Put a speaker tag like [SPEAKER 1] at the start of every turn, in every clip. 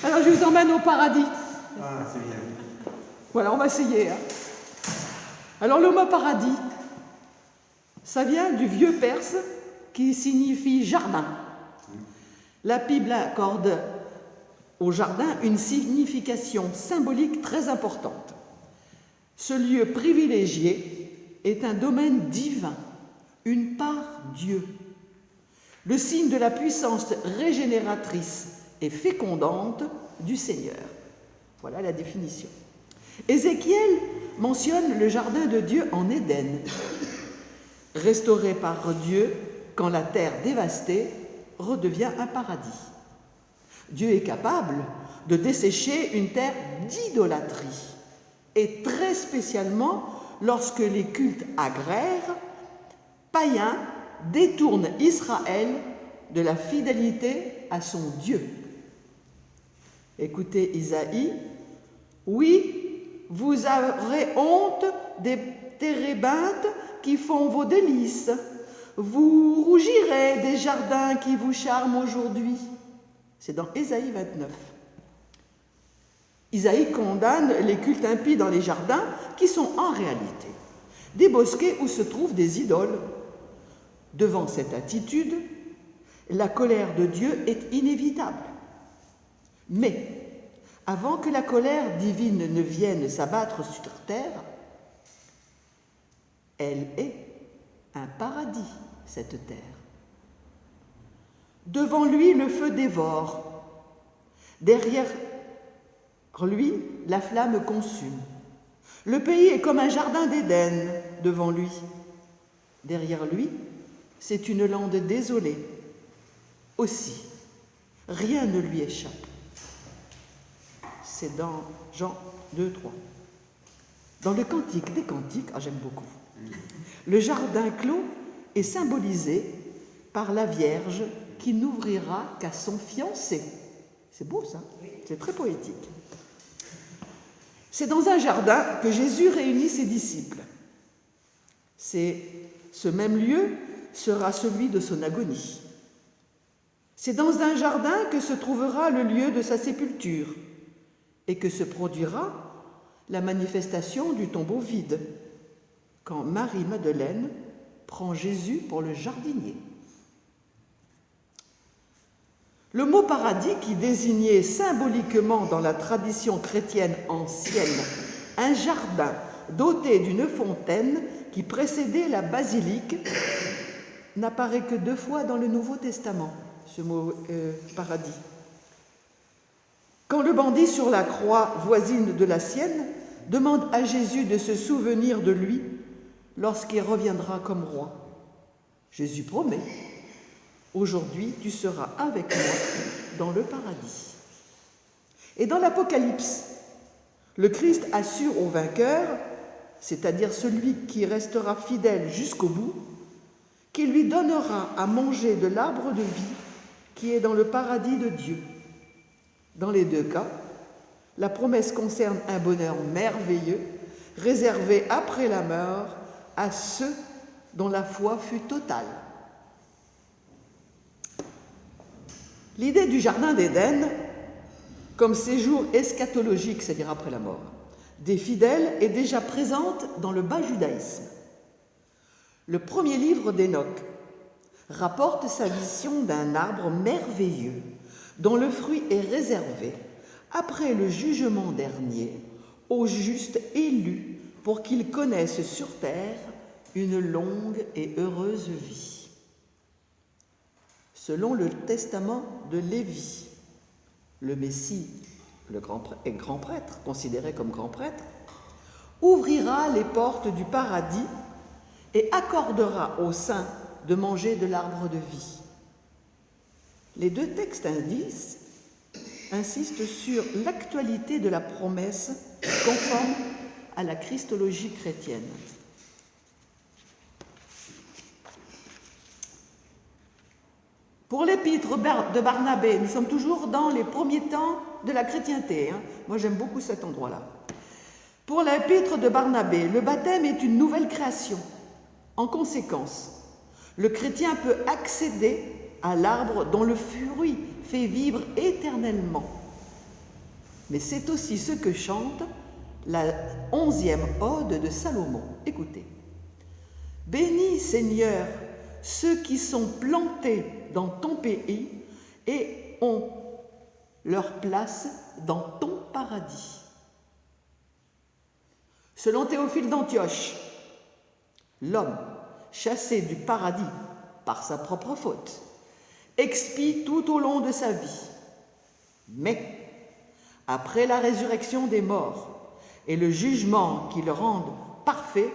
[SPEAKER 1] Alors je vous emmène au paradis.
[SPEAKER 2] Ah, c'est bien.
[SPEAKER 1] Voilà, on va essayer. Hein. Alors le mot paradis, ça vient du vieux perse qui signifie jardin. La Bible accorde au jardin une signification symbolique très importante. Ce lieu privilégié est un domaine divin, une part Dieu, le signe de la puissance régénératrice et fécondante du Seigneur. Voilà la définition. Ézéchiel mentionne le jardin de Dieu en Éden, restauré par Dieu quand la terre dévastée redevient un paradis. Dieu est capable de dessécher une terre d'idolâtrie, et très spécialement lorsque les cultes agraires, païens, détournent Israël de la fidélité à son Dieu. Écoutez Isaïe, « Oui, vous aurez honte des térébintes qui font vos délices. Vous rougirez des jardins qui vous charment aujourd'hui. » C'est dans Ésaïe 29. Isaïe condamne les cultes impies dans les jardins qui sont en réalité des bosquets où se trouvent des idoles. Devant cette attitude, la colère de Dieu est inévitable. Mais, avant que la colère divine ne vienne s'abattre sur terre, elle est un paradis, cette terre. Devant lui, le feu dévore. Derrière lui, la flamme consume. Le pays est comme un jardin d'Éden devant lui. Derrière lui, c'est une lande désolée. Aussi, rien ne lui échappe. C'est dans Jean 2, 3. Dans le Cantique des Cantiques, j'aime beaucoup, le jardin clos est symbolisé par la Vierge qui n'ouvrira qu'à son fiancé. C'est beau ça, c'est très poétique. C'est dans un jardin que Jésus réunit ses disciples. Ce même lieu sera celui de son agonie. C'est dans un jardin que se trouvera le lieu de sa sépulture et que se produira la manifestation du tombeau vide, quand Marie-Madeleine prend Jésus pour le jardinier. Le mot paradis, qui désignait symboliquement dans la tradition chrétienne ancienne un jardin doté d'une fontaine qui précédait la basilique, n'apparaît que 2 fois dans le Nouveau Testament, ce mot paradis. Quand le bandit sur la croix voisine de la sienne demande à Jésus de se souvenir de lui lorsqu'il reviendra comme roi, Jésus promet: « Aujourd'hui, tu seras avec moi dans le paradis. » Et dans l'Apocalypse, le Christ assure au vainqueur, c'est-à-dire celui qui restera fidèle jusqu'au bout, qu'il lui donnera à manger de l'arbre de vie qui est dans le paradis de Dieu. Dans les 2 cas, la promesse concerne un bonheur merveilleux, réservé après la mort à ceux dont la foi fut totale. L'idée du jardin d'Éden comme séjour eschatologique, c'est-à-dire après la mort, des fidèles est déjà présente dans le bas judaïsme. Le premier livre d'Enoch rapporte sa vision d'un arbre merveilleux dont le fruit est réservé, après le jugement dernier, aux justes élus pour qu'ils connaissent sur terre une longue et heureuse vie. Selon le testament de Lévi, le Messie, le grand prêtre, considéré comme grand prêtre, ouvrira les portes du paradis et accordera aux saints de manger de l'arbre de vie. Les 2 textes insistent sur l'actualité de la promesse conforme à la christologie chrétienne. Pour l'épître de Barnabé, nous sommes toujours dans les premiers temps de la chrétienté. Moi, j'aime beaucoup cet endroit-là. Pour l'épître de Barnabé, le baptême est une nouvelle création. En conséquence, le chrétien peut accéder à l'arbre dont le fruit fait vivre éternellement. Mais c'est aussi ce que chante la 11e ode de Salomon. Écoutez. « Bénis, Seigneur, ceux qui sont plantés dans ton pays et ont leur place dans ton paradis. » Selon Théophile d'Antioche, l'homme, chassé du paradis par sa propre faute, expie tout au long de sa vie. Mais, après la résurrection des morts et le jugement qui le rendent parfait,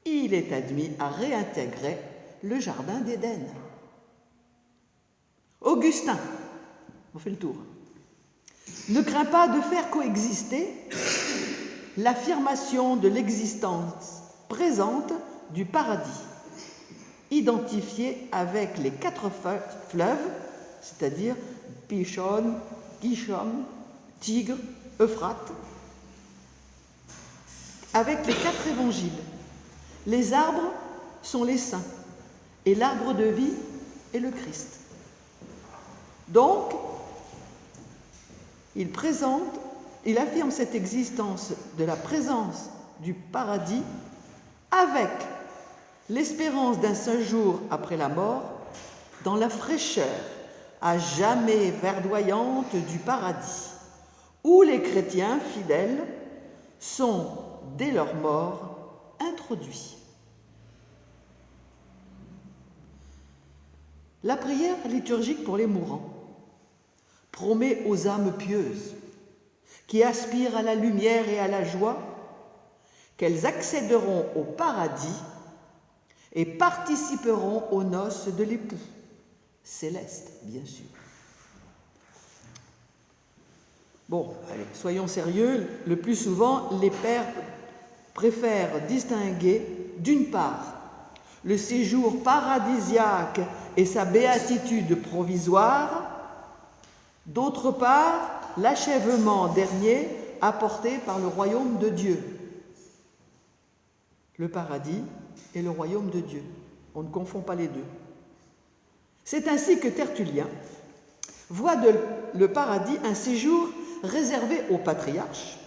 [SPEAKER 1] il est admis à réintégrer le jardin d'Éden. Augustin, on fait le tour, ne craint pas de faire coexister l'affirmation de l'existence présente du paradis, identifié avec les 4 fleuves, c'est-à-dire Pishon, Gishon, Tigre, Euphrate, avec les 4 évangiles. Les arbres sont les saints et l'arbre de vie est le Christ. Donc, il affirme cette existence de la présence du paradis avec l'espérance d'un séjour après la mort dans la fraîcheur à jamais verdoyante du paradis, où les chrétiens fidèles sont, dès leur mort, introduits. La prière liturgique pour les mourants promet aux âmes pieuses qui aspirent à la lumière et à la joie qu'elles accéderont au paradis et participeront aux noces de l'époux, céleste, bien sûr. Bon, allez, soyons sérieux, le plus souvent, les pères préfèrent distinguer, d'une part, le séjour paradisiaque et sa béatitude provisoire, d'autre part, l'achèvement dernier apporté par le royaume de Dieu. Le paradis et le royaume de Dieu. On ne confond pas les deux. C'est ainsi que Tertullien voit le paradis un séjour réservé aux patriarches,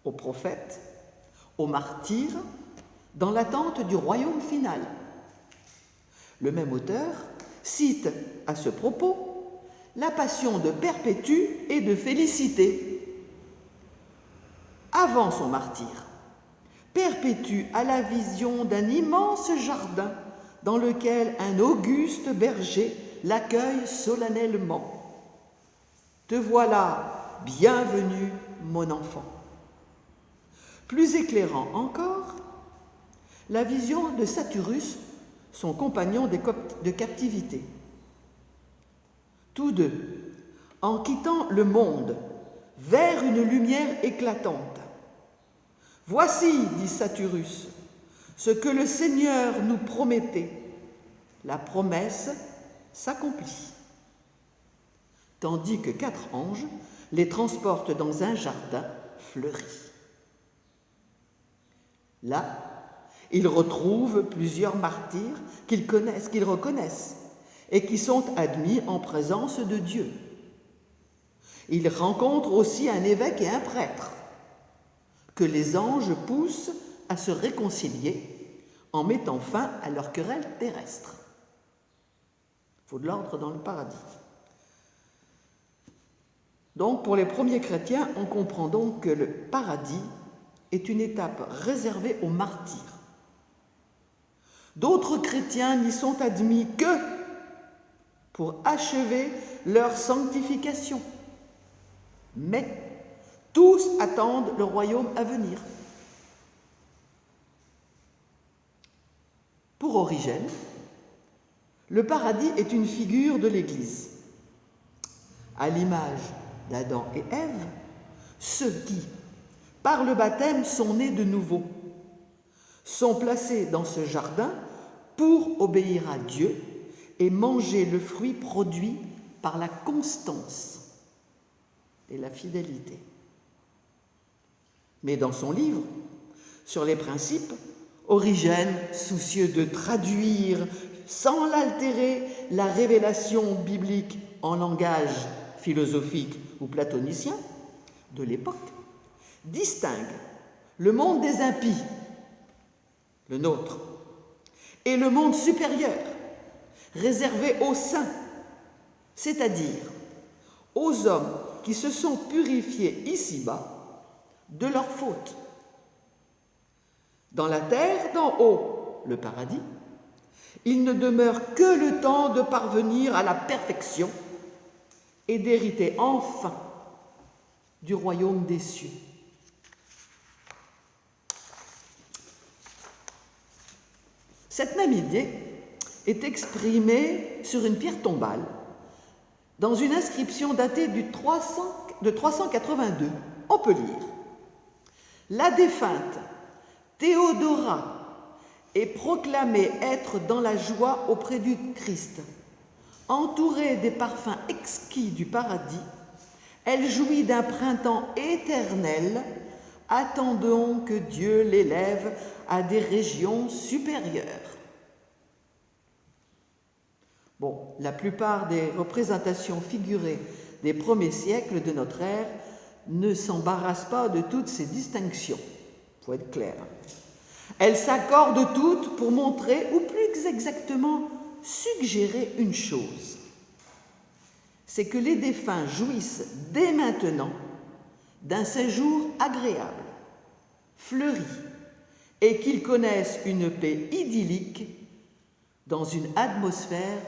[SPEAKER 1] aux prophètes, aux martyrs, dans l'attente du royaume final. Le même auteur cite à ce propos la passion de Perpétue et de Félicité. Avant son martyre, Perpétue a la vision d'un immense jardin dans lequel un auguste berger l'accueille solennellement. « Te voilà, bienvenue, mon enfant. » Plus éclairant encore, la vision de Satyrus, son compagnon de captivité. Tous deux, en quittant le monde vers une lumière éclatante. « Voici, dit Satyrus, ce que le Seigneur nous promettait. La promesse s'accomplit. » Tandis que 4 anges les transportent dans un jardin fleuri. Là, ils retrouvent plusieurs martyrs qu'ils reconnaissent et qui sont admis en présence de Dieu. Ils rencontrent aussi un évêque et un prêtre que les anges poussent à se réconcilier en mettant fin à leur querelle terrestre. Il faut de l'ordre dans le paradis. Donc, pour les premiers chrétiens, on comprend donc que le paradis est une étape réservée aux martyrs. D'autres chrétiens n'y sont admis que pour achever leur sanctification. Mais tous attendent le royaume à venir. Pour Origène, le paradis est une figure de l'Église. À l'image d'Adam et Ève, ceux qui, par le baptême, sont nés de nouveau, sont placés dans ce jardin pour obéir à Dieu et manger le fruit produit par la constance et la fidélité. Mais dans son livre, sur les principes, Origène, soucieux de traduire sans l'altérer la révélation biblique en langage philosophique ou platonicien, de l'époque, distingue le monde des impies, le nôtre, et le monde supérieur, réservé aux saints, c'est-à-dire aux hommes qui se sont purifiés ici-bas de leurs fautes. Dans la terre d'en haut, le paradis, il ne demeure que le temps de parvenir à la perfection et d'hériter enfin du royaume des cieux. Cette même idée est exprimée sur une pierre tombale dans une inscription datée de 382. On peut lire « La défunte Théodora est proclamée être dans la joie auprès du Christ. Entourée des parfums exquis du paradis, elle jouit d'un printemps éternel. Attendons que Dieu l'élève à des régions supérieures. » Bon, la plupart des représentations figurées des premiers siècles de notre ère ne s'embarrassent pas de toutes ces distinctions. Il faut être clair. Elles s'accordent toutes pour montrer, ou plus exactement suggérer une chose. C'est que les défunts jouissent dès maintenant d'un séjour agréable, fleuri, et qu'ils connaissent une paix idyllique dans une atmosphère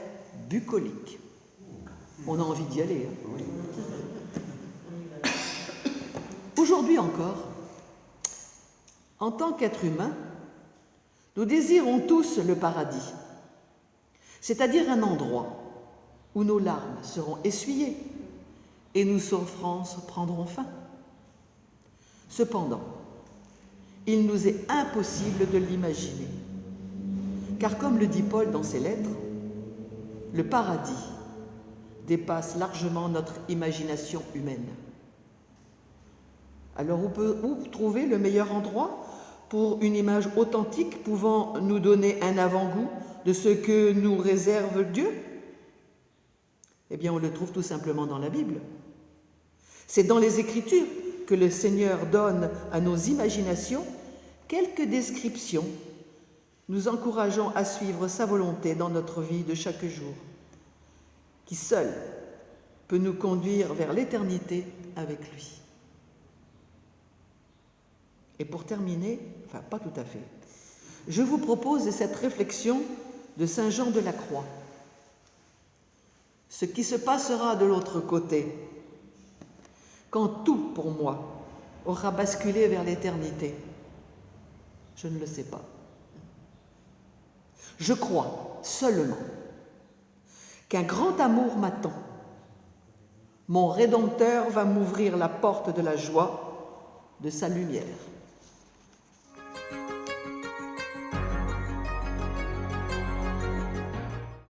[SPEAKER 1] bucolique. On a envie d'y aller. Aujourd'hui encore, en tant qu'être humain, nous désirons tous le paradis, c'est-à-dire un endroit où nos larmes seront essuyées et nos souffrances prendront fin. Cependant, il nous est impossible de l'imaginer, car comme le dit Paul dans ses lettres, le paradis dépasse largement notre imagination humaine. Alors où trouver le meilleur endroit pour une image authentique pouvant nous donner un avant-goût de ce que nous réserve Dieu? Eh bien, on le trouve tout simplement dans la Bible. C'est dans les Écritures que le Seigneur donne à nos imaginations quelques descriptions, nous encourageant à suivre sa volonté dans notre vie de chaque jour, qui seul peut nous conduire vers l'éternité avec lui. Et pour terminer, enfin pas tout à fait, je vous propose cette réflexion de saint Jean de la Croix. Ce qui se passera de l'autre côté, quand tout, pour moi, aura basculé vers l'éternité, je ne le sais pas. Je crois seulement qu'un grand amour m'attend. Mon Rédempteur va m'ouvrir la porte de la joie, de sa lumière.